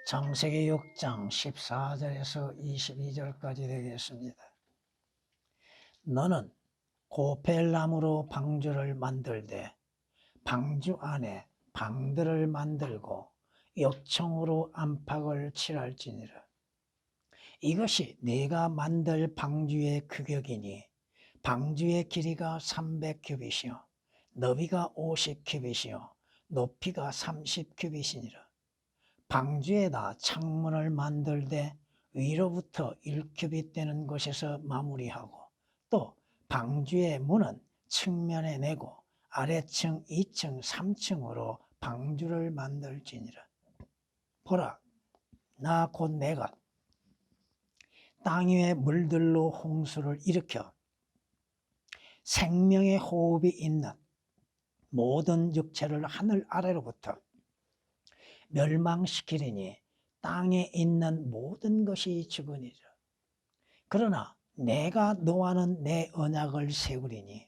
창세기 6장 14절에서 22절까지 되겠습니다. 너는 고펠나무로 방주를 만들되 방주 안에 방들을 만들고 역청으로 안팎을 칠할지니라. 이것이 네가 만들 방주의 규격이니 방주의 길이가 300규빗이요 너비가 50규빗이요 높이가 30규빗이니라. 방주에다 창문을 만들되 위로부터 1규빗 되는 곳에서 마무리하고 또 방주의 문은 측면에 내고 아래층 2층 3층으로 방주를 만들지니라. 보라, 나 곧 내가 땅 위의 물들로 홍수를 일으켜 생명의 호흡이 있는 모든 육체를 하늘 아래로부터 멸망시키리니 땅에 있는 모든 것이 죽으니라. 그러나 내가 너와는 내 언약을 세우리니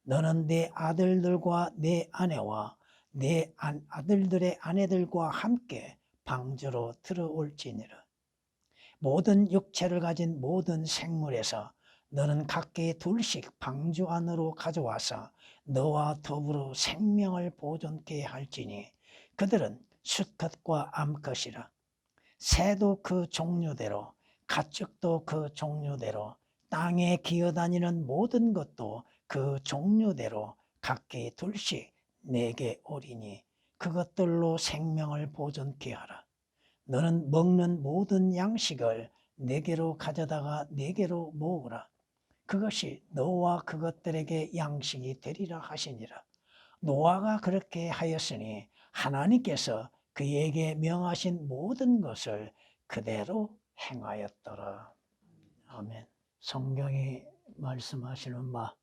너는 내 아들들과 내 아내와 내 아들들의 아내들과 함께 방주로 들어올지니라. 모든 육체를 가진 모든 생물에서 너는 각기 둘씩 방주 안으로 가져와서 너와 더불어 생명을 보존케 할지니 그들은 수컷과 암컷이라. 새도 그 종류대로 가축도 그 종류대로 땅에 기어다니는 모든 것도 그 종류대로 각기 둘씩 내게 오리니 그것들로 생명을 보존케 하라. 너는 먹는 모든 양식을 내게로 가져다가 내게로 모으라. 그것이 너와 그것들에게 양식이 되리라 하시니라. 노아가 그렇게 하였으니 하나님께서 그에게 명하신 모든 것을 그대로 행하였더라. 아멘. 성경이 말씀하시는 바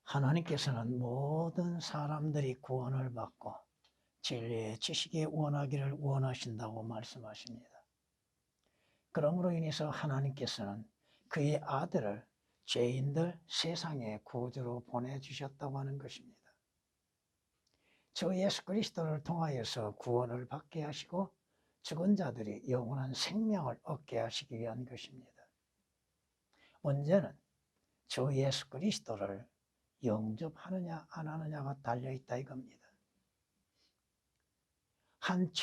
하나님께서는 모든 사람들이 구원을 받고 진리의 지식에 원하기를 원하신다고 말씀하십니다. 그러므로 인해서 하나님께서는 그의 아들을 죄인들 세상의 구주로 보내주셨다고 하는 것입니다. 주 예수 그리스도를 통하여서 구원을 받게 하시고 죽은 자들이 영원한 생명을 얻게 하시기 위한 것입니다. 문제는 주 예수 그리스도를 영접하느냐 안 하느냐가 달려있다 이겁니다. 한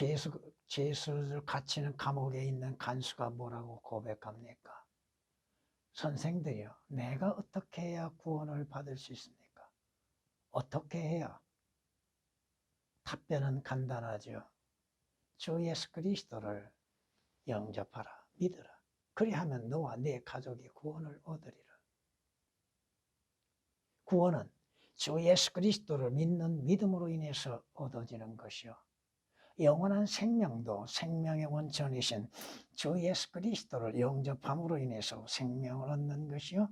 죄수를 갇히는 감옥에 있는 간수가 뭐라고 고백합니까? 선생들이요, 내가 어떻게 해야 구원을 받을 수 있습니까? 어떻게 해야? 답변은 간단하죠. 주 예수 그리스도를 영접하라, 믿어라. 그리하면 너와 네 가족이 구원을 얻으리라. 구원은 주 예수 그리스도를 믿는 믿음으로 인해서 얻어지는 것이요. 영원한 생명도 생명의 원천이신 주 예수 그리스도를 영접함으로 인해서 생명을 얻는 것이요.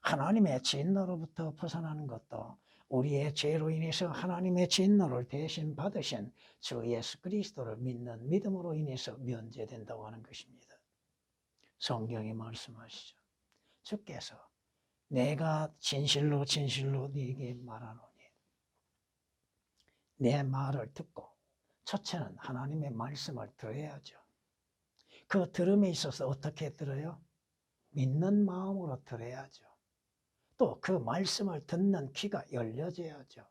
하나님의 진노로부터 벗어나는 것도 우리의 죄로 인해서 하나님의 진노를 대신 받으신 주 예수 그리스도를 믿는 믿음으로 인해서 면제된다고 하는 것입니다. 성경이 말씀하시죠. 주께서 내가 진실로 진실로 네게 말하노니 내 말을 듣고 첫째는 하나님의 말씀을 들어야죠. 그 들음에 있어서 어떻게 들어요? 믿는 마음으로 들어야죠. 또 그 말씀을 듣는 귀가 열려져야죠.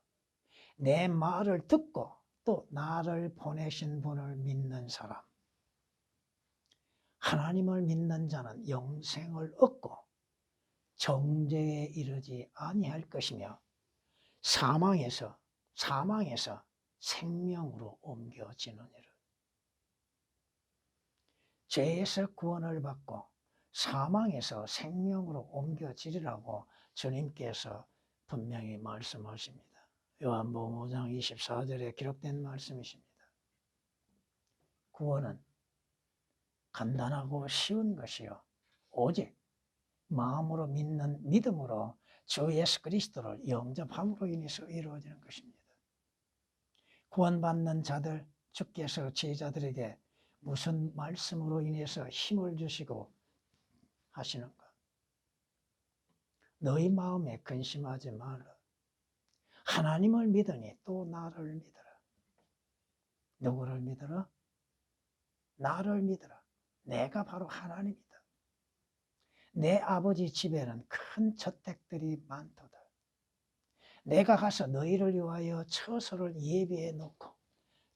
내 말을 듣고 또 나를 보내신 분을 믿는 사람. 하나님을 믿는 자는 영생을 얻고 정죄에 이르지 아니할 것이며 사망에서 생명으로 옮겨지느니라. 죄에서 구원을 받고 사망에서 생명으로 옮겨지리라고 주님께서 분명히 말씀하십니다. 요한복음 5장 24절에 기록된 말씀이십니다. 구원은 간단하고 쉬운 것이요 오직 마음으로 믿는 믿음으로 주 예수 그리스도를 영접함으로 인해서 이루어지는 것입니다. 구원받는 자들, 주께서 제자들에게 무슨 말씀으로 인해서 힘을 주시고 하시는가? 너희 마음에 근심하지 말라. 하나님을 믿으니 또 나를 믿어라. 누구를 믿어라? 나를 믿어라. 내가 바로 하나님이다. 내 아버지 집에는 큰 저택들이 많도다. 내가 가서 너희를 위하여 처소를 예비해 놓고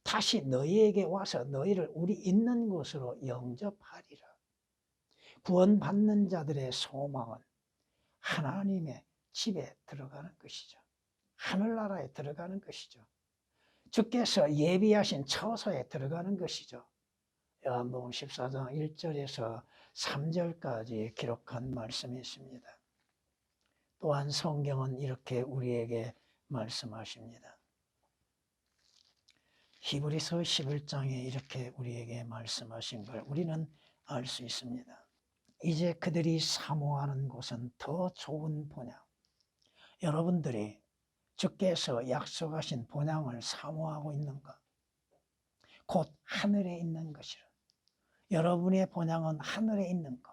다시 너희에게 와서 너희를 우리 있는 곳으로 영접하리라. 구원받는 자들의 소망은 하나님의 집에 들어가는 것이죠. 하늘나라에 들어가는 것이죠. 주께서 예비하신 처소에 들어가는 것이죠. 요한복음 14장 1절에서 3절까지 기록한 말씀이 있습니다. 또한 성경은 이렇게 우리에게 말씀하십니다. 히브리서 11장에 이렇게 우리에게 말씀하신 걸 우리는 알 수 있습니다. 이제 그들이 사모하는 곳은 더 좋은 본향. 여러분들이 주께서 약속하신 본향을 사모하고 있는가? 곧 하늘에 있는 것이라. 여러분의 본향은 하늘에 있는 것.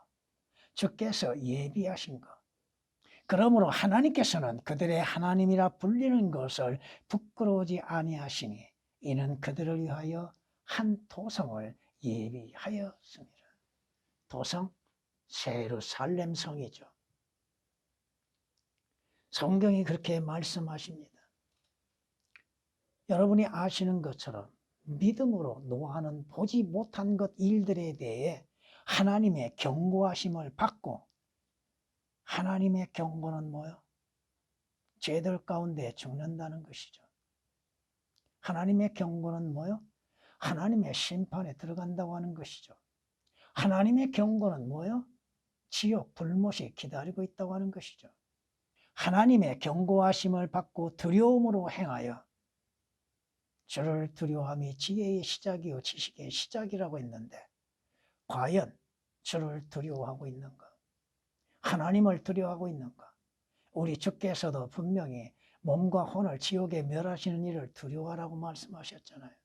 주께서 예비하신 것. 그러므로 하나님께서는 그들의 하나님이라 불리는 것을 부끄러우지 아니하시니 이는 그들을 위하여 한 도성을 예비하였습니다. 도성? 새 예루살렘 성이죠. 성경이 그렇게 말씀하십니다. 여러분이 아시는 것처럼 믿음으로 노아는 보지 못한 것 일들에 대해 하나님의 경고하심을 받고, 하나님의 경고는 뭐요? 죄들 가운데 죽는다는 것이죠. 하나님의 경고는 뭐요? 하나님의 심판에 들어간다고 하는 것이죠. 하나님의 경고는 뭐요? 지옥 불못이 기다리고 있다고 하는 것이죠. 하나님의 경고하심을 받고 두려움으로 행하여, 주를 두려워함이 지혜의 시작이요 지식의 시작이라고 했는데 과연 주를 두려워하고 있는가? 하나님을 두려워하고 있는가? 우리 주께서도 분명히 몸과 혼을 지옥에 멸하시는 일을 두려워하라고 말씀하셨잖아요.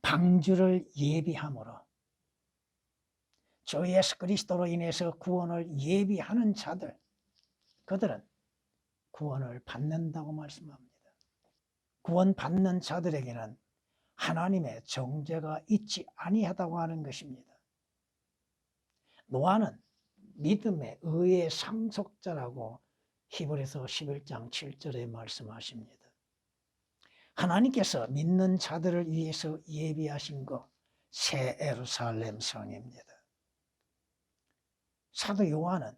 방주를 예비함으로 주 예수 그리스도로 인해서 구원을 예비하는 자들, 그들은 구원을 받는다고 말씀합니다. 구원받는 자들에게는 하나님의 정죄가 있지 아니하다고 하는 것입니다. 노아는 믿음의 의의 상속자라고 히브리서 11장 7절에 말씀하십니다. 하나님께서 믿는 자들을 위해서 예비하신 것, 새 예루살렘 성입니다. 사도 요한은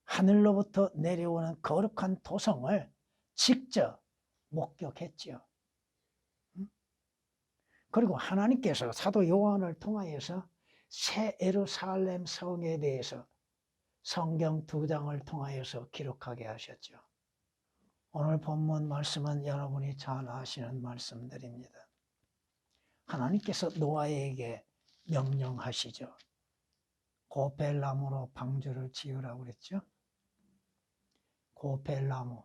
하늘로부터 내려오는 거룩한 도성을 직접 목격했지요. 그리고 하나님께서 사도 요한을 통하여서 새 예루살렘 성에 대해서 성경 2장을 통하여서 기록하게 하셨죠. 오늘 본문 말씀은 여러분이 잘 아시는 말씀들입니다. 하나님께서 노아에게 명령하시죠. 고펠나무로 방주를 지으라고 그랬죠. 고펠나무.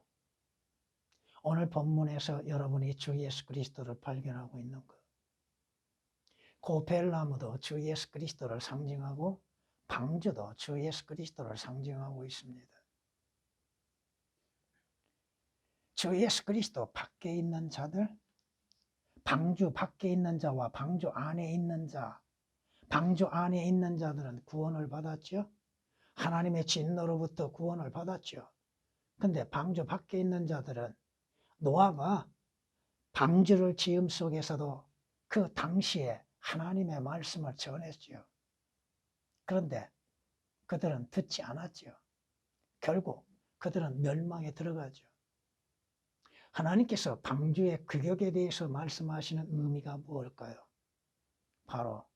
오늘 본문에서 여러분이 주 예수 그리스도를 발견하고 있는 것. 고펠나무도 주 예수 그리스도를 상징하고 방주도 주 예수 그리스도를 상징하고 있습니다. 주 예수 그리스도 밖에 있는 자들, 방주 밖에 있는 자와 방주 안에 있는 자, 방주 안에 있는 자들은 구원을 받았죠. 하나님의 진노로부터 구원을 받았죠. 근데 방주 밖에 있는 자들은 노아가 방주를 지음 속에서도 그 당시에 하나님의 말씀을 전했죠. 그런데 그들은 듣지 않았죠. 결국 그들은 멸망에 들어가죠. 하나님께서 방주의 규격에 대해서 말씀하시는 의미가 무엇일까요? 바로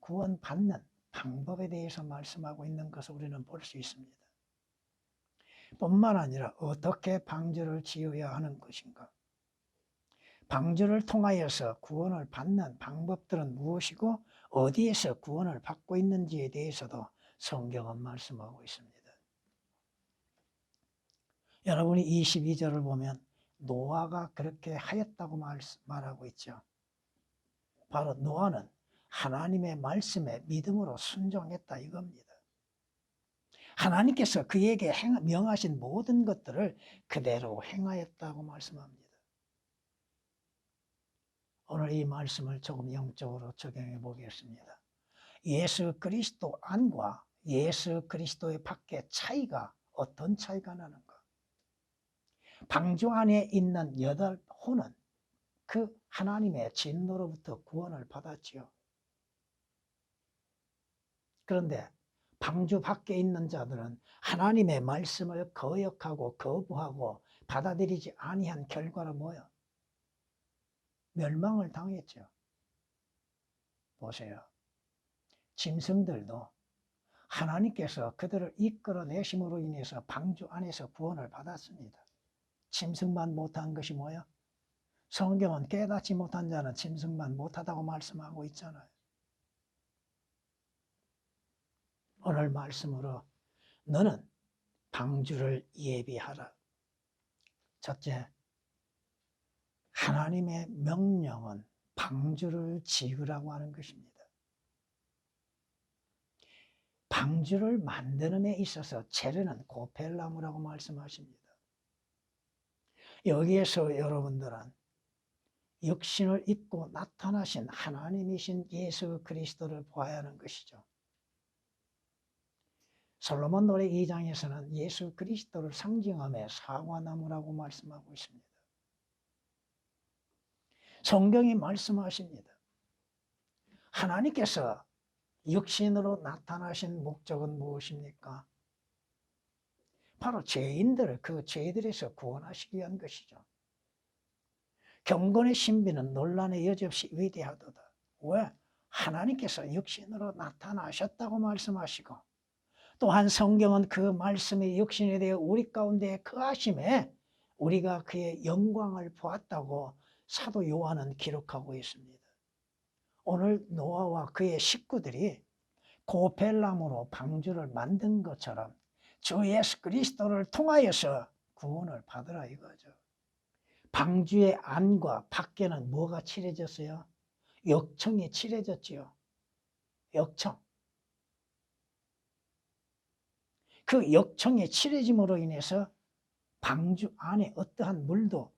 구원받는 방법에 대해서 말씀하고 있는 것을 우리는 볼 수 있습니다. 뿐만 아니라 어떻게 방주를 지어야 하는 것인가? 방주를 통하여서 구원을 받는 방법들은 무엇이고 어디에서 구원을 받고 있는지에 대해서도 성경은 말씀하고 있습니다. 여러분이 22절을 보면 노아가 그렇게 하였다고 말하고 있죠. 바로 노아는 하나님의 말씀에 믿음으로 순종했다 이겁니다. 하나님께서 그에게 명하신 모든 것들을 그대로 행하였다고 말씀합니다. 오늘 이 말씀을 조금 영적으로 적용해 보겠습니다. 예수 그리스도 안과 예수 그리스도의 밖의 차이가 어떤 차이가 나는가? 방주 안에 있는 8혼은 그 하나님의 진노로부터 구원을 받았지요. 그런데 방주 밖에 있는 자들은 하나님의 말씀을 거역하고 거부하고 받아들이지 아니한 결과로 뭐요? 멸망을 당했죠. 보세요. 짐승들도 하나님께서 그들을 이끌어내심으로 인해서 방주 안에서 구원을 받았습니다. 짐승만 못한 것이 뭐야? 성경은 깨닫지 못한 자는 짐승만 못하다고 말씀하고 있잖아요. 오늘 말씀으로 너는 방주를 예비하라. 첫째, 하나님의 명령은 방주를 지으라고 하는 것입니다. 방주를 만드는 데 있어서 재료는 고펠나무라고 말씀하십니다. 여기에서 여러분들은 육신을 입고 나타나신 하나님이신 예수 그리스도를 보아야 하는 것이죠. 솔로몬 노래 2장에서는 예수 그리스도를 상징하며 사과나무라고 말씀하고 있습니다. 성경이 말씀하십니다. 하나님께서 육신으로 나타나신 목적은 무엇입니까? 바로 죄인들을 그 죄들에서 구원하시기 위한 것이죠. 경건의 신비는 논란의 여지없이 위대하도다. 왜? 하나님께서 육신으로 나타나셨다고 말씀하시고 또한 성경은 그 말씀이 육신에 대해 우리 가운데 거하심에 우리가 그의 영광을 보았다고 사도 요한은 기록하고 있습니다. 오늘 노아와 그의 식구들이 고펠나무로 방주를 만든 것처럼 주 예수 그리스도를 통하여서 구원을 받으라 이거죠. 방주의 안과 밖에는 뭐가 칠해졌어요? 역청이 칠해졌지요. 역청. 그 역청이 칠해짐으로 인해서 방주 안에 어떠한 물도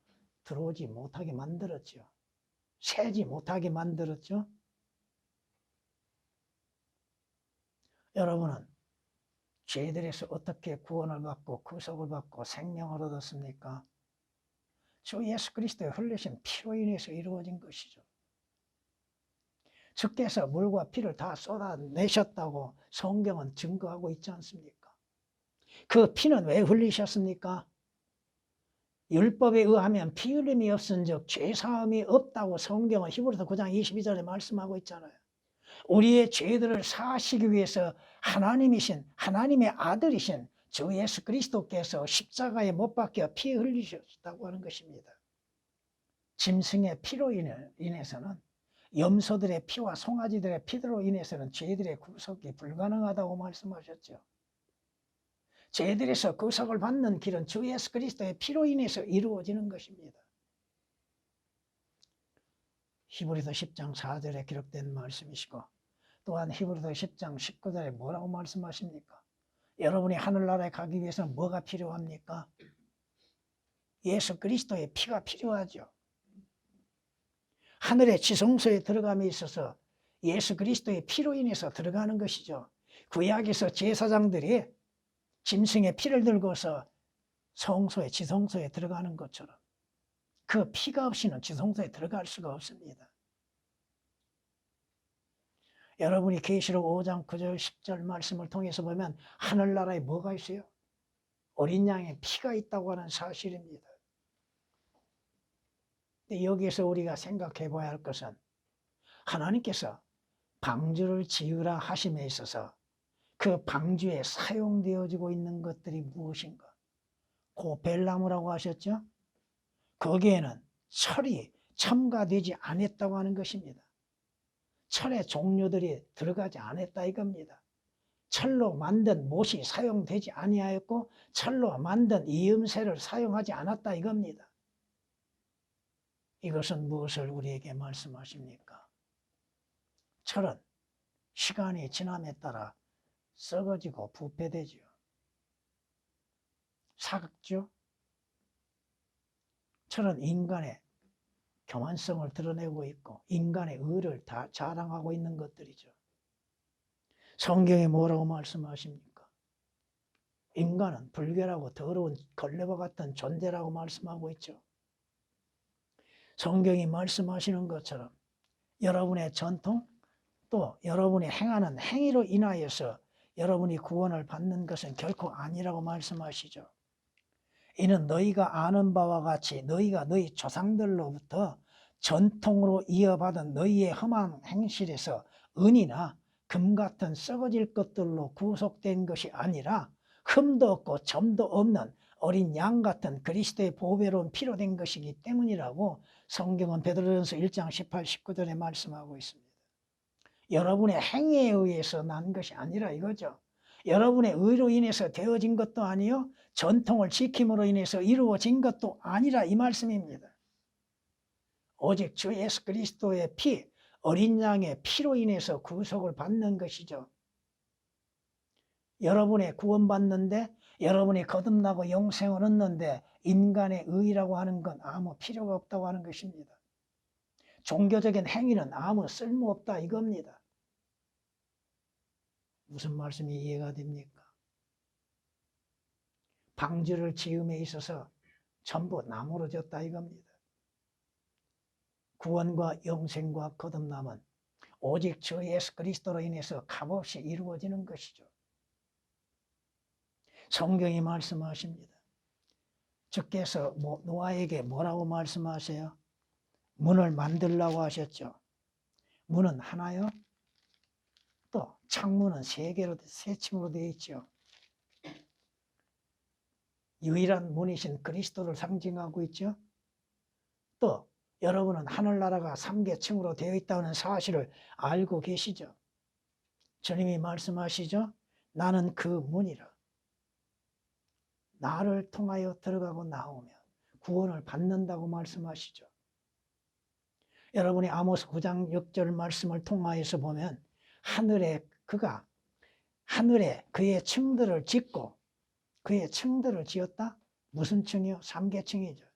들어오지 못하게 만들었죠. 새지 못하게 만들었죠. 여러분은 죄들에서 어떻게 구원을 받고 구속을 받고 생명을 얻었습니까? 주 예수 그리스도의 흘리신 피로 인해서 이루어진 것이죠. 주께서 물과 피를 다 쏟아내셨다고 성경은 증거하고 있지 않습니까? 그 피는 왜 흘리셨습니까? 율법에 의하면 피 흘림이 없은즉 죄사함이 없다고 성경은 히브리서 9장 22절에 말씀하고 있잖아요. 우리의 죄들을 사하시기 위해서 하나님의 아들이신 주 예수 그리스도께서 십자가에 못 박혀 피 흘리셨다고 하는 것입니다. 짐승의 피로 인해서는 염소들의 피와 송아지들의 피로 인해서는 죄들의 구속이 불가능하다고 말씀하셨죠. 죄들에서 구속을 받는 길은 주 예수 그리스도의 피로 인해서 이루어지는 것입니다. 히브리서 10장 4절에 기록된 말씀이시고 또한 히브리서 10장 19절에 뭐라고 말씀하십니까? 여러분이 하늘나라에 가기 위해서는 뭐가 필요합니까? 예수 그리스도의 피가 필요하죠. 하늘의 지성소에 들어감에 있어서 예수 그리스도의 피로 인해서 들어가는 것이죠. 구약에서 제사장들이 짐승의 피를 들고서 성소에 지성소에 들어가는 것처럼 그 피가 없이는 지성소에 들어갈 수가 없습니다. 여러분이 계시록 5장 9절 10절 말씀을 통해서 보면 하늘나라에 뭐가 있어요? 어린 양의 피가 있다고 하는 사실입니다. 여기에서 우리가 생각해 봐야 할 것은 하나님께서 방주를 지으라 하심에 있어서 그 방주에 사용되어지고 있는 것들이 무엇인가? 고벨나무라고 하셨죠? 거기에는 철이 첨가되지 않았다고 하는 것입니다. 철의 종류들이 들어가지 않았다 이겁니다. 철로 만든 못이 사용되지 아니하였고 철로 만든 이음새를 사용하지 않았다 이겁니다. 이것은 무엇을 우리에게 말씀하십니까? 철은 시간이 지남에 따라 썩어지고 부패되죠. 사각죠? 철은 인간의 교만성을 드러내고 있고 인간의 의를 다 자랑하고 있는 것들이죠. 성경에 뭐라고 말씀하십니까? 인간은 불결하고 더러운 걸레와 같은 존재라고 말씀하고 있죠. 성경이 말씀하시는 것처럼 여러분의 전통 또 여러분이 행하는 행위로 인하여서 여러분이 구원을 받는 것은 결코 아니라고 말씀하시죠. 이는 너희가 아는 바와 같이 너희가 너희 조상들로부터 전통으로 이어받은 너희의 험한 행실에서 은이나 금 같은 썩어질 것들로 구속된 것이 아니라 흠도 없고 점도 없는 어린 양 같은 그리스도의 보배로운 피로 된 것이기 때문이라고 성경은 베드로전서 1장 18, 19절에 말씀하고 있습니다. 여러분의 행위에 의해서 난 것이 아니라 이거죠. 여러분의 의로 인해서 되어진 것도 아니요 전통을 지킴으로 인해서 이루어진 것도 아니라 이 말씀입니다. 오직 주 예수 그리스도의 피, 어린 양의 피로 인해서 구속을 받는 것이죠. 여러분의 구원받는데 여러분이 거듭나고 영생을 얻는데 인간의 의라고 하는 건 아무 필요가 없다고 하는 것입니다. 종교적인 행위는 아무 쓸모없다 이겁니다. 무슨 말씀이 이해가 됩니까? 방주를 지음에 있어서 전부 나무로 졌다 이겁니다. 구원과 영생과 거듭남은 오직 주 예수 그리스도로 인해서 값없이 이루어지는 것이죠. 성경이 말씀하십니다. 주께서 노아에게 뭐라고 말씀하세요? 문을 만들라고 하셨죠. 문은 하나요? 또 창문은 세 층으로 되어 있죠. 유일한 문이신 그리스도를 상징하고 있죠. 또 여러분은 하늘나라가 3계층으로 되어 있다는 사실을 알고 계시죠. 주님이 말씀하시죠. 나는 그 문이라. 나를 통하여 들어가고 나오면 구원을 받는다고 말씀하시죠. 여러분이 아모스 9장 6절 말씀을 통하여서 보면 하늘에 그의 층들을 짓고 그의 층들을 지었다? 무슨 층이요? 3계층이죠.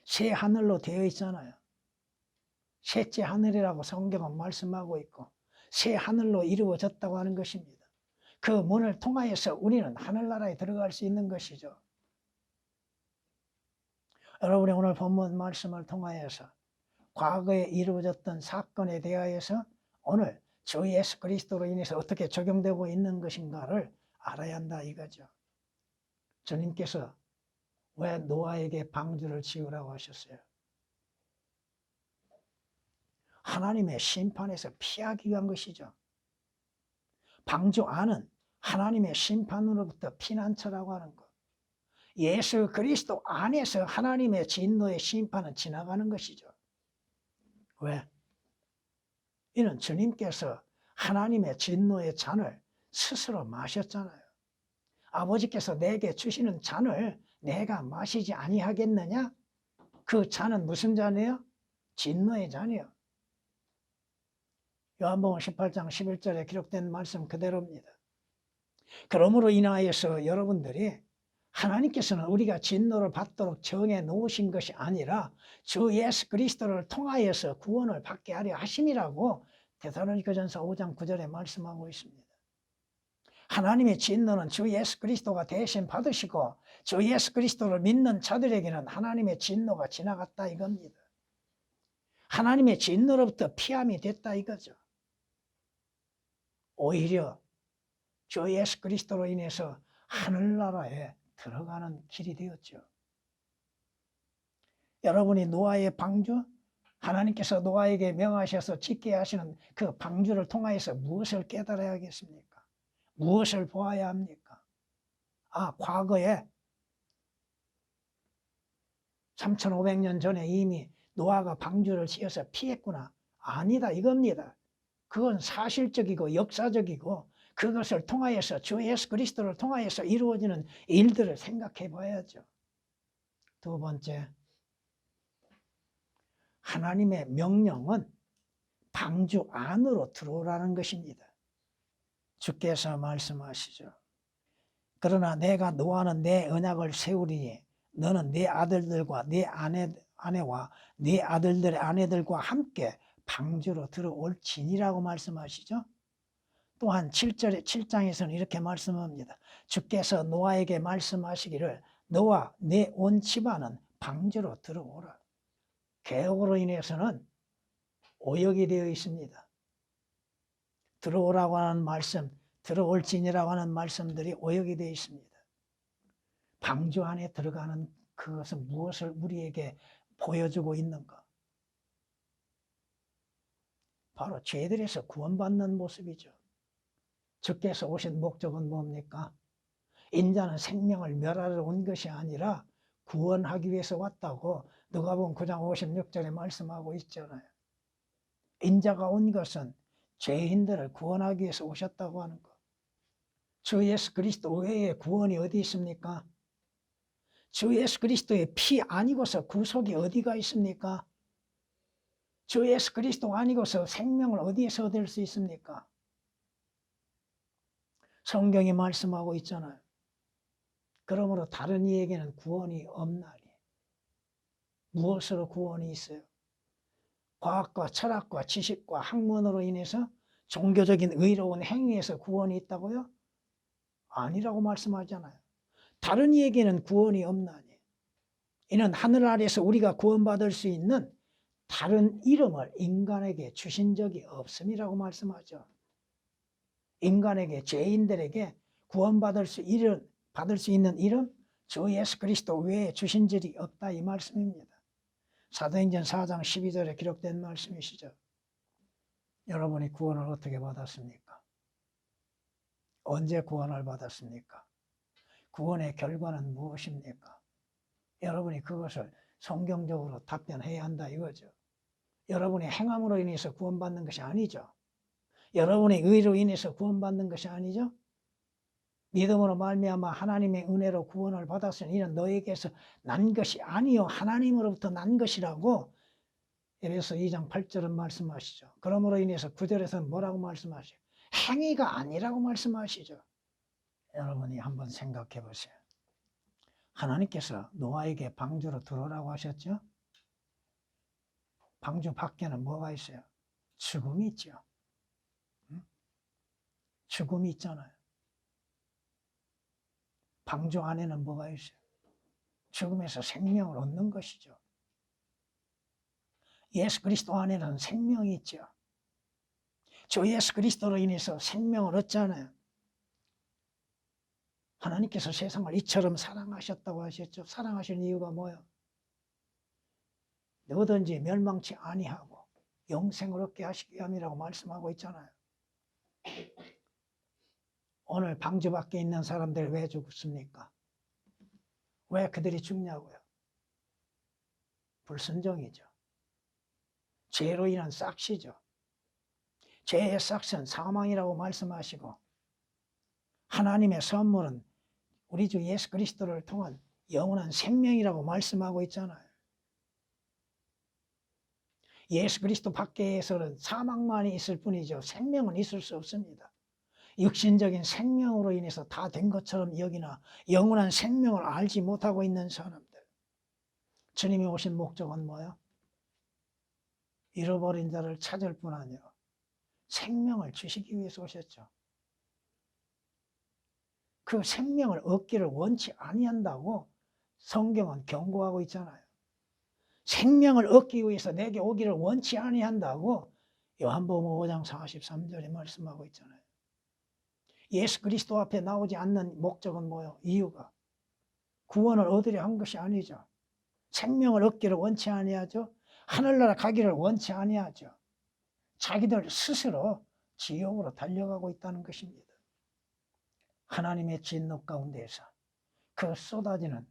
새 하늘로 되어 있잖아요. 셋째 하늘이라고 성경은 말씀하고 있고 새 하늘로 이루어졌다고 하는 것입니다. 그 문을 통하여서 우리는 하늘나라에 들어갈 수 있는 것이죠. 여러분이 오늘 본문 말씀을 통하여서 과거에 이루어졌던 사건에 대하여서 오늘 주 예수 그리스도로 인해서 어떻게 적용되고 있는 것인가를 알아야 한다 이거죠. 주님께서 왜 노아에게 방주를 지으라고 하셨어요? 하나님의 심판에서 피하기 위한 것이죠. 방주 안은 하나님의 심판으로부터 피난처라고 하는 것. 예수 그리스도 안에서 하나님의 진노의 심판은 지나가는 것이죠. 왜? 이는 주님께서 하나님의 진노의 잔을 스스로 마셨잖아요. 아버지께서 내게 주시는 잔을 내가 마시지 아니하겠느냐? 그 잔은 무슨 잔이에요? 진노의 잔이요. 요한복음 18장 11절에 기록된 말씀 그대로입니다. 그러므로 인하여서 여러분들이 하나님께서는 우리가 진노를 받도록 정해 놓으신 것이 아니라 주 예수 그리스도를 통하여서 구원을 받게 하려 하심이라고 데살로니가전서 5장 9절에 말씀하고 있습니다. 하나님의 진노는 주 예수 그리스도가 대신 받으시고 주 예수 그리스도를 믿는 자들에게는 하나님의 진노가 지나갔다 이겁니다. 하나님의 진노로부터 피함이 됐다 이거죠. 오히려 주 예수 그리스도로 인해서 하늘나라에 들어가는 길이 되었죠. 여러분이 노아의 방주, 하나님께서 노아에게 명하셔서 짓게 하시는 그 방주를 통하여서 무엇을 깨달아야겠습니까? 무엇을 보아야 합니까? 과거에 3500년 전에 이미 노아가 방주를 지어서 피했구나. 아니다 이겁니다. 그건 사실적이고 역사적이고 그것을 통하여서 주 예수 그리스도를 통하여서 이루어지는 일들을 생각해 봐야죠. 두 번째, 하나님의 명령은 방주 안으로 들어오라는 것입니다. 주께서 말씀하시죠. 그러나 내가 노아는 내 언약을 세우리니 너는 네 아들들과 네 아내와 네 아들들의 아내들과 함께 방주로 들어올지니라고 말씀하시죠. 또한 7장에서는 이렇게 말씀합니다. 주께서 노아에게 말씀하시기를 너와 네 온 집안은 방주로 들어오라. 개혁으로 인해서는 오역이 되어 있습니다. 들어오라고 하는 말씀, 들어올지니라고 하는 말씀들이 오역이 되어 있습니다. 방주 안에 들어가는 그것은 무엇을 우리에게 보여주고 있는가? 바로 죄들에서 구원받는 모습이죠. 주께서 오신 목적은 뭡니까? 인자는 생명을 멸하러 온 것이 아니라 구원하기 위해서 왔다고 누가복음 9장 56절에 말씀하고 있잖아요. 인자가 온 것은 죄인들을 구원하기 위해서 오셨다고 하는 것. 주 예수 그리스도 외에 구원이 어디 있습니까? 주 예수 그리스도의 피 아니고서 구속이 어디가 있습니까? 주 예수 그리스도 아니고서 생명을 어디에서 얻을 수 있습니까? 성경이 말씀하고 있잖아요. 그러므로 다른 이에게는 구원이 없나니. 무엇으로 구원이 있어요? 과학과 철학과 지식과 학문으로 인해서 종교적인 의로운 행위에서 구원이 있다고요? 아니라고 말씀하잖아요. 다른 이에게는 구원이 없나니. 이는 하늘 아래서 우리가 구원받을 수 있는 다른 이름을 인간에게 주신 적이 없음이라고 말씀하죠. 인간에게, 죄인들에게 구원받을 수 있는 이름, 주 예수 그리스도 외에 주신 적이 없다 이 말씀입니다. 사도행전 4장 12절에 기록된 말씀이시죠. 여러분이 구원을 어떻게 받았습니까? 언제 구원을 받았습니까? 구원의 결과는 무엇입니까? 여러분이 그것을 성경적으로 답변해야 한다 이거죠. 여러분의 행함으로 인해서 구원받는 것이 아니죠. 여러분의 의로 인해서 구원받는 것이 아니죠. 믿음으로 말미암아 하나님의 은혜로 구원을 받았으니 이는 너에게서 난 것이 아니요 하나님으로부터 난 것이라고 에베소 2장 8절은 말씀하시죠. 그러므로 인해서 9절에서는 뭐라고 말씀하시죠? 행위가 아니라고 말씀하시죠. 여러분이 한번 생각해 보세요. 하나님께서 노아에게 방주로 들어오라고 하셨죠? 방주 밖에는 뭐가 있어요? 죽음이 있죠. 죽음이 있잖아요. 방주 안에는 뭐가 있어요? 죽음에서 생명을 얻는 것이죠. 예수 그리스도 안에는 생명이 있죠. 주 예수 그리스도로 인해서 생명을 얻잖아요. 하나님께서 세상을 이처럼 사랑하셨다고 하셨죠. 사랑하신 이유가 뭐예요? 누구든지 멸망치 아니하고 영생을 얻게 하시기 위함이라고 말씀하고 있잖아요. 오늘 방주 밖에 있는 사람들 왜 죽습니까? 왜 그들이 죽냐고요? 불순종이죠. 죄로 인한 싹시죠. 죄의 싹은 사망이라고 말씀하시고 하나님의 선물은 우리 주 예수 그리스도를 통한 영원한 생명이라고 말씀하고 있잖아요. 예수 그리스도 밖에서는 사망만이 있을 뿐이죠. 생명은 있을 수 없습니다. 육신적인 생명으로 인해서 다 된 것처럼 여기나 영원한 생명을 알지 못하고 있는 사람들. 주님이 오신 목적은 뭐예요? 잃어버린 자를 찾을 뿐 아니라 생명을 주시기 위해서 오셨죠. 그 생명을 얻기를 원치 아니한다고 성경은 경고하고 있잖아요. 생명을 얻기 위해서 내게 오기를 원치 아니한다고 요한복음 5장 43절에 말씀하고 있잖아요. 예수 그리스도 앞에 나오지 않는 목적은 뭐예요? 이유가 구원을 얻으려 한 것이 아니죠. 생명을 얻기를 원치 아니하죠. 하늘나라 가기를 원치 아니하죠. 자기들 스스로 지옥으로 달려가고 있다는 것입니다. 하나님의 진노 가운데에서 그 쏟아지는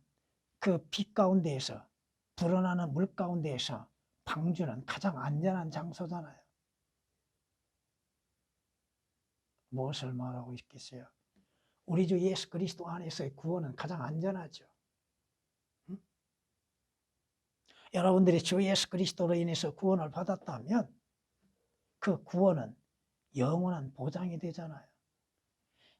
그 빛 가운데에서 불어나는 물 가운데에서 방주는 가장 안전한 장소잖아요. 무엇을 말하고 있겠어요? 우리 주 예수 그리스도 안에서의 구원은 가장 안전하죠. 응? 여러분들이 주 예수 그리스도로 인해서 구원을 받았다면 그 구원은 영원한 보장이 되잖아요.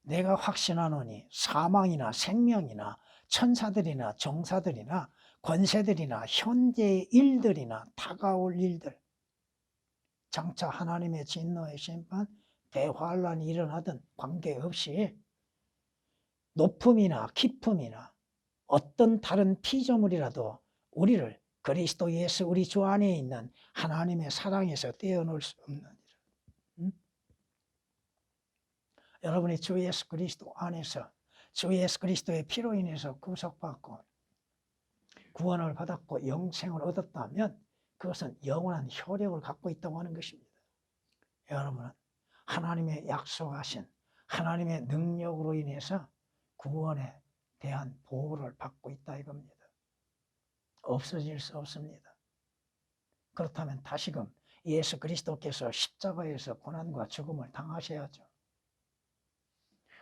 내가 확신하노니 사망이나 생명이나 천사들이나 정사들이나 권세들이나 현재의 일들이나 다가올 일들, 장차 하나님의 진노의 심판, 대환란이 일어나든 관계없이 높음이나 깊음이나 어떤 다른 피조물이라도 우리를 그리스도 예수 우리 주 안에 있는 하나님의 사랑에서 떼어놓을 수 없는 일. 여러분이 주 예수 그리스도 안에서 주 예수 그리스도의 피로 인해서 구속받고 구원을 받았고 영생을 얻었다면 그것은 영원한 효력을 갖고 있다고 하는 것입니다. 여러분은 하나님의 약속하신 하나님의 능력으로 인해서 구원에 대한 보호를 받고 있다 이겁니다. 없어질 수 없습니다. 그렇다면 다시금 예수 그리스도께서 십자가에서 고난과 죽음을 당하셔야죠.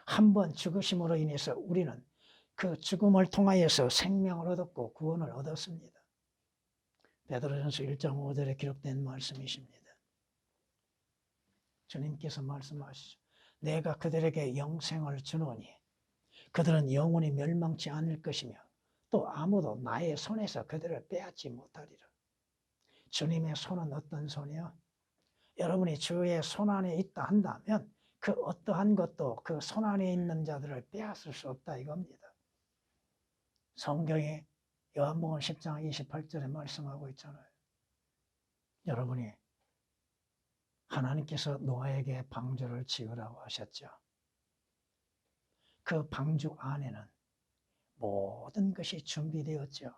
한 번 죽으심으로 인해서 우리는 그 죽음을 통하여서 생명을 얻었고 구원을 얻었습니다. 베드로전서 1장 5절에 기록된 말씀이십니다. 주님께서 말씀하시죠. 내가 그들에게 영생을 주노니 그들은 영원히 멸망치 않을 것이며 또 아무도 나의 손에서 그들을 빼앗지 못하리라. 주님의 손은 어떤 손이요? 여러분이 주의 손 안에 있다 한다면 그 어떠한 것도 그 손 안에 있는 자들을 빼앗을 수 없다 이겁니다. 성경에 요한복음 10장 28절에 말씀하고 있잖아요. 여러분이 하나님께서 노아에게 방주를 지으라고 하셨죠. 그 방주 안에는 모든 것이 준비되었죠.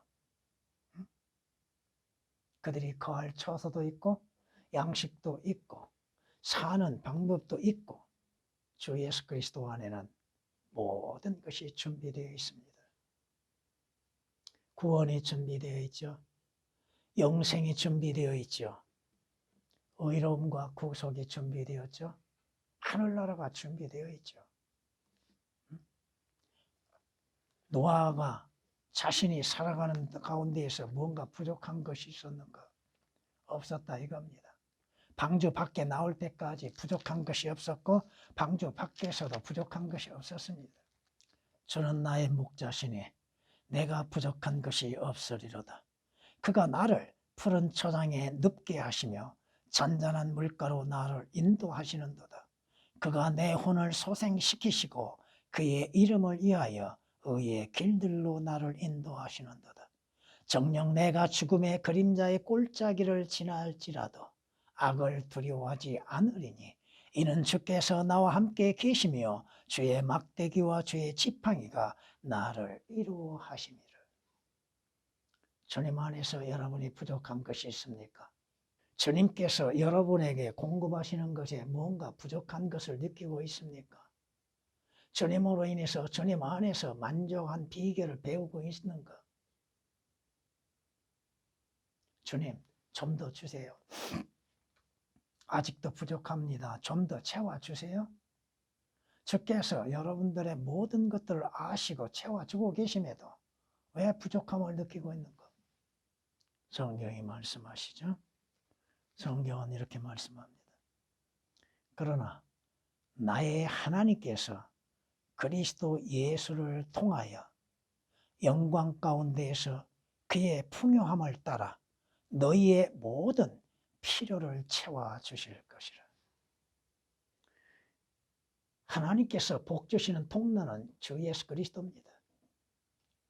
그들이 거할 처소도 있고 양식도 있고 사는 방법도 있고 주 예수 그리스도 안에는 모든 것이 준비되어 있습니다. 구원이 준비되어 있죠. 영생이 준비되어 있죠. 의로움과 구속이 준비되었죠. 하늘나라가 준비되어 있죠. 노아가 자신이 살아가는 가운데에서 뭔가 부족한 것이 있었는가? 없었다 이겁니다. 방주 밖에 나올 때까지 부족한 것이 없었고 방주 밖에서도 부족한 것이 없었습니다. 저는 나의 목자시니 내가 부족한 것이 없으리로다. 그가 나를 푸른 초장에 눕게 하시며 잔잔한 물가로 나를 인도하시는도다. 그가 내 혼을 소생시키시고 그의 이름을 위하여 의의 길들로 나를 인도하시는도다. 정녕 내가 죽음의 그림자의 꼴짜기를 지날지라도 악을 두려워하지 않으리니 이는 주께서 나와 함께 계시며 주의 막대기와 주의 지팡이가 나를 위로하심이라. 주님 안에서 여러분이 부족한 것이 있습니까? 주님께서 여러분에게 공급하시는 것에 뭔가 부족한 것을 느끼고 있습니까? 주님으로 인해서 주님 안에서 만족한 비결을 배우고 있는가? 주님, 좀 더 주세요. 아직도 부족합니다. 좀 더 채워주세요. 주께서 여러분들의 모든 것들을 아시고 채워주고 계심에도 왜 부족함을 느끼고 있는가? 성경이 말씀하시죠. 성경은 이렇게 말씀합니다. 그러나 나의 하나님께서 그리스도 예수를 통하여 영광 가운데에서 그의 풍요함을 따라 너희의 모든 필요를 채워주실 것이라. 하나님께서 복 주시는 통로는 주 예수 그리스도입니다.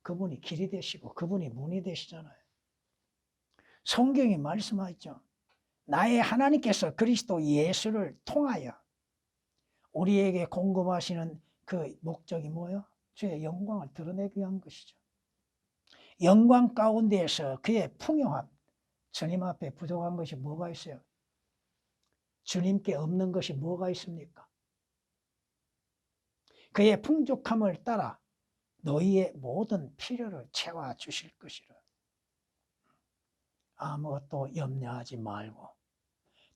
그분이 길이 되시고 그분이 문이 되시잖아요. 성경이 말씀하죠. 나의 하나님께서 그리스도 예수를 통하여 우리에게 공급하시는 그 목적이 뭐예요? 주의 영광을 드러내기 위한 것이죠. 영광 가운데에서 그의 풍요함, 주님 앞에 부족한 것이 뭐가 있어요? 주님께 없는 것이 뭐가 있습니까? 그의 풍족함을 따라 너희의 모든 필요를 채워주실 것이라. 아무것도 염려하지 말고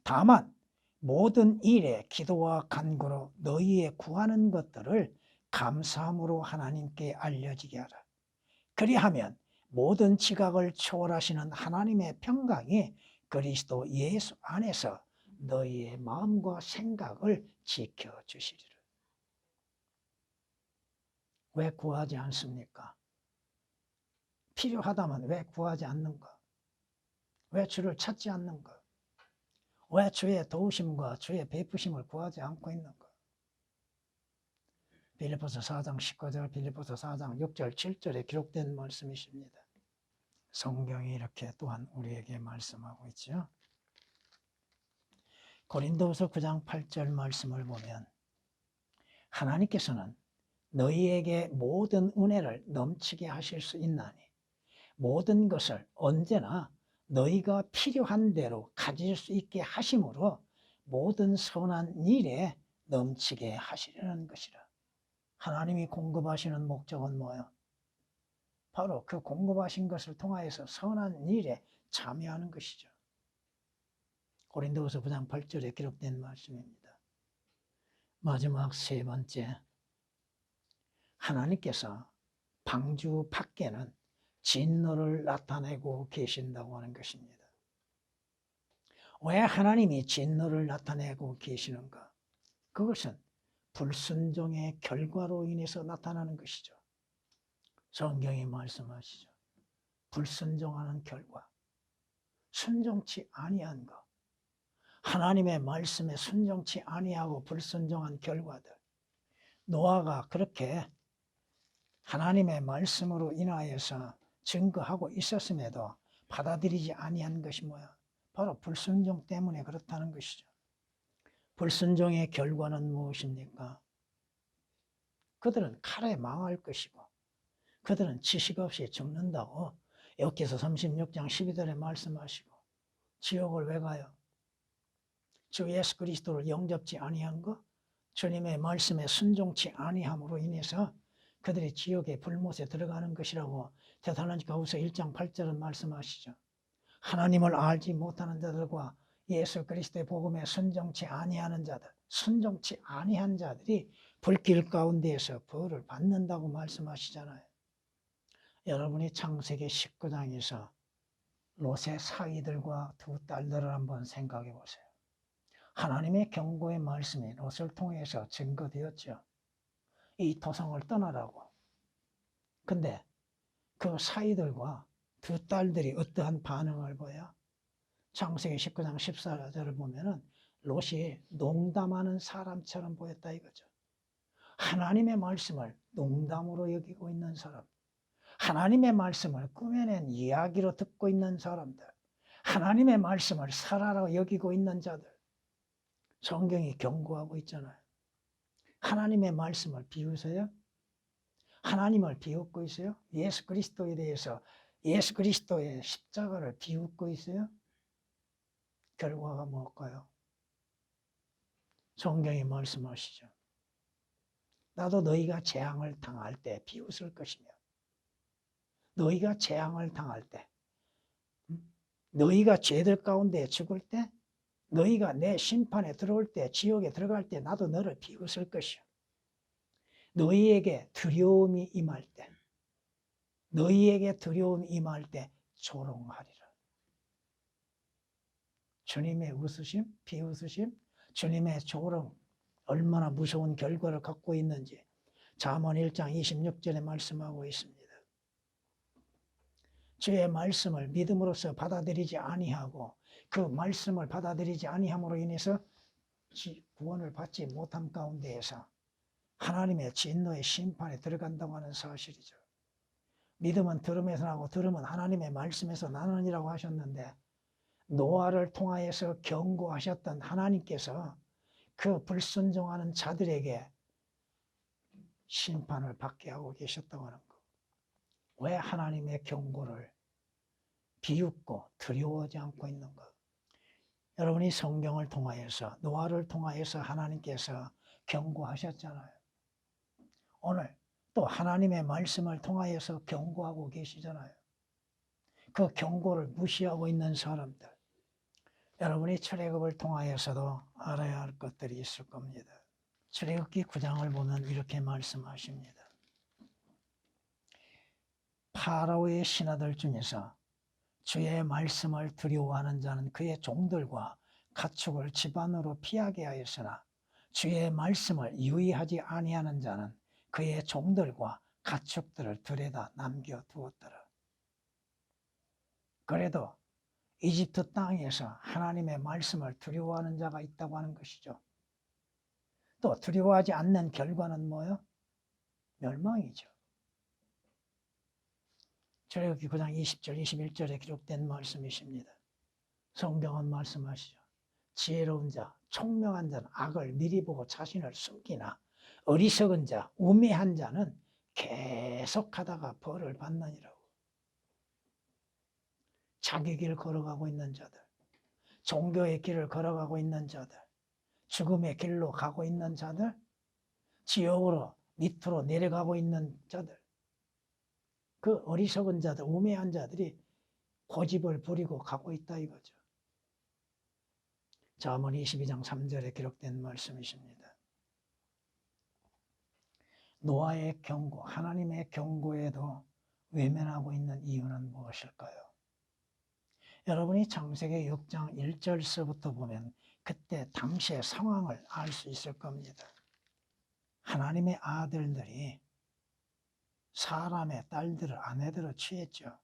다만 모든 일에 기도와 간구로 너희의 구하는 것들을 감사함으로 하나님께 알려지게 하라. 그리하면 모든 지각을 초월하시는 하나님의 평강이 그리스도 예수 안에서 너희의 마음과 생각을 지켜주시리라. 왜 구하지 않습니까? 필요하다면 왜 구하지 않는가? 왜 주를 찾지 않는가? 왜 주의 도우심과 주의 베푸심을 구하지 않고 있는가? 빌립보서 4장 19절, 빌립보서 4장 6절, 7절에 기록된 말씀이십니다. 성경이 이렇게 또한 우리에게 말씀하고 있죠. 고린도후서 9장 8절 말씀을 보면 하나님께서는 너희에게 모든 은혜를 넘치게 하실 수 있나니 모든 것을 언제나 너희가 필요한 대로 가질 수 있게 하심으로 모든 선한 일에 넘치게 하시려는 것이라. 하나님이 공급하시는 목적은 뭐예요? 바로 그 공급하신 것을 통하여서 선한 일에 참여하는 것이죠. 고린도후서 9장 8절에 기록된 말씀입니다. 마지막 세 번째, 하나님께서 방주 밖에는 진노를 나타내고 계신다고 하는 것입니다. 왜 하나님이 진노를 나타내고 계시는가? 그것은 불순종의 결과로 인해서 나타나는 것이죠. 성경이 말씀하시죠. 불순종하는 결과, 순종치 아니한 것, 하나님의 말씀에 순종치 아니하고 불순종한 결과들. 노아가 그렇게 하나님의 말씀으로 인하여서 증거하고 있었음에도 받아들이지 아니한 것이 뭐야? 바로 불순종 때문에 그렇다는 것이죠. 불순종의 결과는 무엇입니까? 그들은 칼에 망할 것이고 그들은 지식 없이 죽는다고 욥기서 36장 12절에 말씀하시고 지옥을 왜 가요? 주 예수 그리스도를 영접지 아니한 것, 주님의 말씀에 순종치 아니함으로 인해서 그들이 지옥의 불못에 들어가는 것이라고 데살로니가후서 1장 8절은 말씀하시죠. 하나님을 알지 못하는 자들과 예수 그리스도의 복음에 순종치 아니하는 자들, 순종치 아니한 자들이 불길 가운데에서 벌을 받는다고 말씀하시잖아요. 여러분이 창세기 19장에서 롯의 사위들과 두 딸들을 한번 생각해 보세요. 하나님의 경고의 말씀이 롯을 통해서 증거되었죠. 이 토성을 떠나라고. 근데 그 사위들과 두 딸들이 어떠한 반응을 보여? 창세기 19장 14절을 보면은 롯이 농담하는 사람처럼 보였다 이거죠. 하나님의 말씀을 농담으로 여기고 있는 사람, 하나님의 말씀을 꾸며낸 이야기로 듣고 있는 사람들, 하나님의 말씀을 살아라 여기고 있는 자들, 성경이 경고하고 있잖아요. 하나님의 말씀을 비우세요? 하나님을 비웃고 있어요? 예수 그리스도에 대해서 예수 그리스도의 십자가를 비웃고 있어요? 결과가 뭘까요? 성경이 말씀하시죠. 나도 너희가 재앙을 당할 때 비웃을 것이며 너희가 재앙을 당할 때 너희가 죄들 가운데 죽을 때 너희가 내 심판에 들어올 때 지옥에 들어갈 때 나도 너를 비웃을 것이요. 너희에게 두려움이 임할 때 너희에게 두려움이 임할 때 조롱하리라. 주님의 웃으심, 비웃으심, 주님의 조롱 얼마나 무서운 결과를 갖고 있는지 잠언 1장 26절에 말씀하고 있습니다. 주의 말씀을 믿음으로써 받아들이지 아니하고 그 말씀을 받아들이지 아니함으로 인해서 구원을 받지 못함 가운데에서 하나님의 진노의 심판에 들어간다고 하는 사실이죠. 믿음은 들음에서 나고 들음은 하나님의 말씀에서 나느니라고 하셨는데 노아를 통하여서 경고하셨던 하나님께서 그 불순종하는 자들에게 심판을 받게 하고 계셨다고 하는 것. 왜 하나님의 경고를 비웃고 두려워하지 않고 있는 것? 여러분이 성경을 통하여서 노아를 통하여서 하나님께서 경고하셨잖아요. 오늘 또 하나님의 말씀을 통하여서 경고하고 계시잖아요. 그 경고를 무시하고 있는 사람들, 여러분이 출애굽을 통하여서도 알아야 할 것들이 있을 겁니다. 출애굽기 9장을 보면 이렇게 말씀하십니다. 파라오의 신하들 중에서 주의 말씀을 두려워하는 자는 그의 종들과 가축을 집안으로 피하게 하였으나 주의 말씀을 유의하지 아니하는 자는 그의 종들과 가축들을 들에다 남겨두었더라. 그래도 이집트 땅에서 하나님의 말씀을 두려워하는 자가 있다고 하는 것이죠. 또 두려워하지 않는 결과는 뭐예요? 멸망이죠. 출애굽기 9장 20절 21절에 기록된 말씀이십니다. 성경은 말씀하시죠. 지혜로운 자, 총명한 자는 악을 미리 보고 자신을 숨기나 어리석은 자, 우매한 자는 계속하다가 벌을 받느니라고. 자기 길 걸어가고 있는 자들, 종교의 길을 걸어가고 있는 자들, 죽음의 길로 가고 있는 자들, 지옥으로 밑으로 내려가고 있는 자들, 그 어리석은 자들, 우매한 자들이 고집을 부리고 가고 있다 이거죠. 잠언 22장 3절에 기록된 말씀이십니다. 노아의 경고, 하나님의 경고에도 외면하고 있는 이유는 무엇일까요? 여러분이 창세기 6장 1절서부터 보면 그때 당시의 상황을 알 수 있을 겁니다. 하나님의 아들들이 사람의 딸들을 아내들을 취했죠.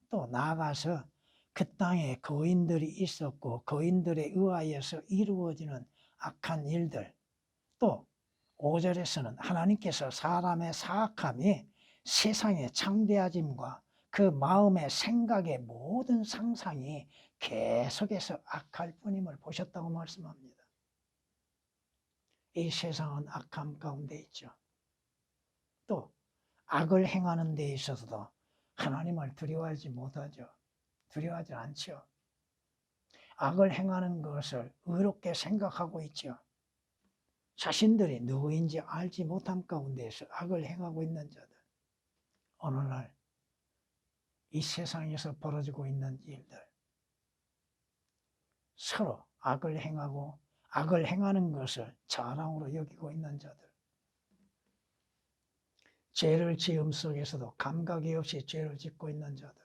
또 나아가서 그 땅에 거인들이 있었고 거인들에 의하여서 이루어지는 악한 일들, 또 5절에서는 하나님께서 사람의 사악함이 세상의 창대하짐과 그 마음의 생각의 모든 상상이 계속해서 악할 뿐임을 보셨다고 말씀합니다. 이 세상은 악함 가운데 있죠. 또 악을 행하는 데 있어서도 하나님을 두려워하지 못하죠. 두려워하지 않죠. 악을 행하는 것을 의롭게 생각하고 있죠. 자신들이 누구인지 알지 못함 가운데에서 악을 행하고 있는 자들. 어느 날 이 세상에서 벌어지고 있는 일들, 서로 악을 행하고 악을 행하는 것을 자랑으로 여기고 있는 자들, 죄를 지음 속에서도 감각이 없이 죄를 짓고 있는 자들,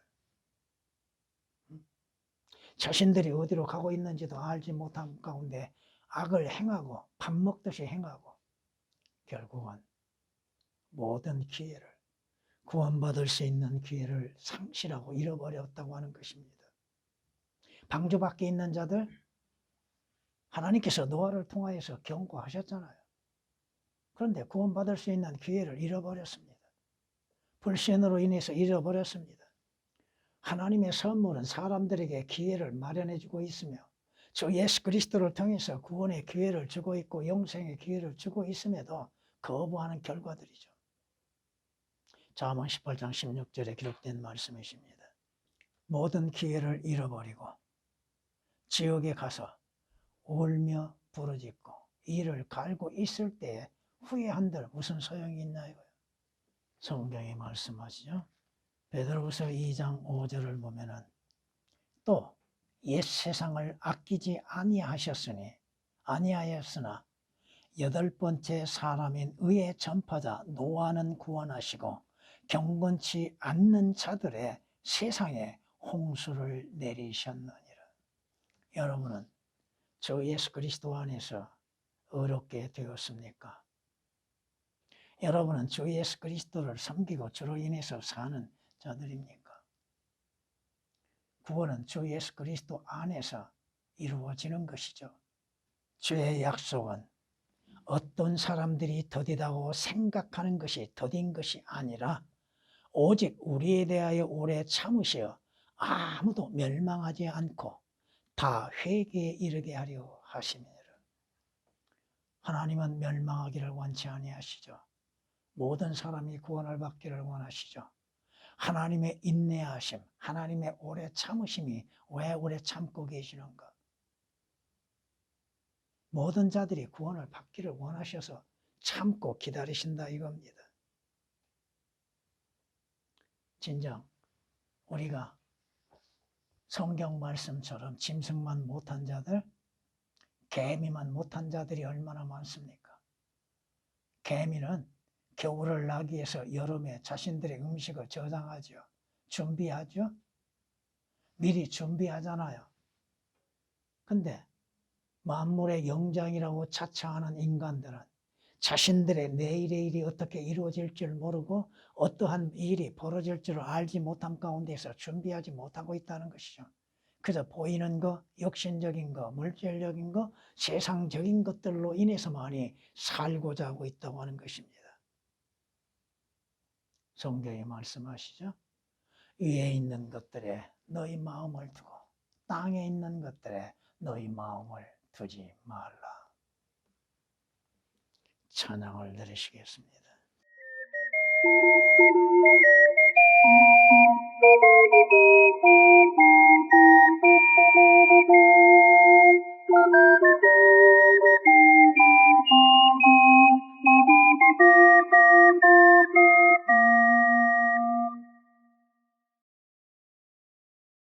자신들이 어디로 가고 있는지도 알지 못함 가운데 악을 행하고 밥 먹듯이 행하고 결국은 모든 기회를, 구원받을 수 있는 기회를 상실하고 잃어버렸다고 하는 것입니다. 방주 밖에 있는 자들, 하나님께서 노아를 통하여서 경고하셨잖아요. 그런데 구원받을 수 있는 기회를 잃어버렸습니다. 불신으로 인해서 잃어버렸습니다. 하나님의 선물은 사람들에게 기회를 마련해 주고 있으며 주 예수 그리스도를 통해서 구원의 기회를 주고 있고 영생의 기회를 주고 있음에도 거부하는 결과들이죠. 잠언 18장 16절에 기록된 말씀이십니다. 모든 기회를 잃어버리고 지옥에 가서 울며 부르짖고 이를 갈고 있을 때에 후회한들 무슨 소용이 있나요? 성경이 말씀하시죠. 베드로후서 2장 5절을 보면은 또 옛 세상을 아끼지 아니하였으나 여덟 번째 사람인 의의 전파자 노아는 구원하시고 경건치 않는 자들의 세상에 홍수를 내리셨느니라. 여러분은 주 예수 그리스도 안에서 의롭게 되었습니까? 여러분은 주 예수 그리스도를 섬기고 주로 인해서 사는 자들입니까? 구원은 주 예수 그리스도 안에서 이루어지는 것이죠. 주의 약속은 어떤 사람들이 더디다고 생각하는 것이 더딘 것이 아니라 오직 우리에 대하여 오래 참으시어 아무도 멸망하지 않고 다 회개에 이르게 하려 하심이니라. 하나님은 멸망하기를 원치 아니하시죠. 모든 사람이 구원을 받기를 원하시죠. 하나님의 인내하심, 하나님의 오래 참으심이 왜 오래 참고 계시는가? 모든 자들이 구원을 받기를 원하셔서 참고 기다리신다 이겁니다. 진정 우리가 성경 말씀처럼 짐승만 못한 자들, 개미만 못한 자들이 얼마나 많습니까? 개미는 겨울을 나기 위해서 여름에 자신들의 음식을 저장하죠. 준비하죠. 미리 준비하잖아요. 근데 만물의 영장이라고 자처하는 인간들은 자신들의 내일의 일이 어떻게 이루어질 줄 모르고 어떠한 일이 벌어질 줄 알지 못함 가운데서 준비하지 못하고 있다는 것이죠. 그저 보이는 것, 육신적인 것, 물질적인 것, 세상적인 것들로 인해서만이 살고자 하고 있다고 하는 것입니다. 성경이 말씀하시죠. 위에 있는 것들에 너희 마음을 두고 땅에 있는 것들에 너희 마음을 두지 말라. 찬양을 드리시겠습니다.